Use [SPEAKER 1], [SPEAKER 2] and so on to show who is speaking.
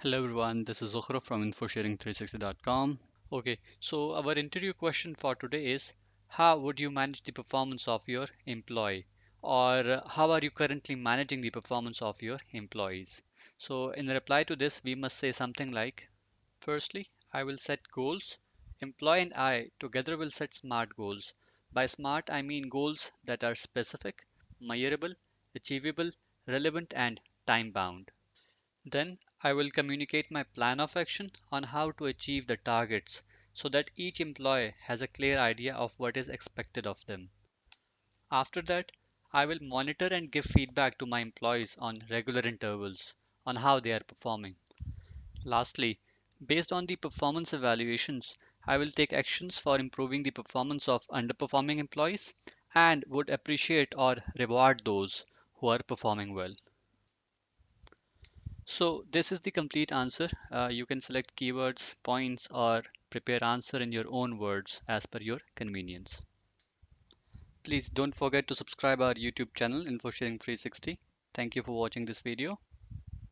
[SPEAKER 1] Hello everyone, this is Zuhra from InfoSharing360.com. Okay, so our interview question for today is how would you manage the performance of your employee? Or how are you currently managing the performance of your employees? So, in reply to this, we must say something like firstly, I will set goals. Employee and I together will set SMART goals. By SMART, I mean goals that are specific, measurable, achievable, relevant, and time bound. Then I will communicate my plan of action on how to achieve the targets so that each employee has a clear idea of what is expected of them. After that, I will monitor and give feedback to my employees on regular intervals on how they are performing. Lastly, based on the performance evaluations, I will take actions for improving the performance of underperforming employees and would appreciate or reward those who are performing well. So this is the complete answer. You can select keywords, points, or prepare answer in your own words as per your convenience. Please don't forget to subscribe our YouTube channel InfoSharing 360. Thank you for watching this video.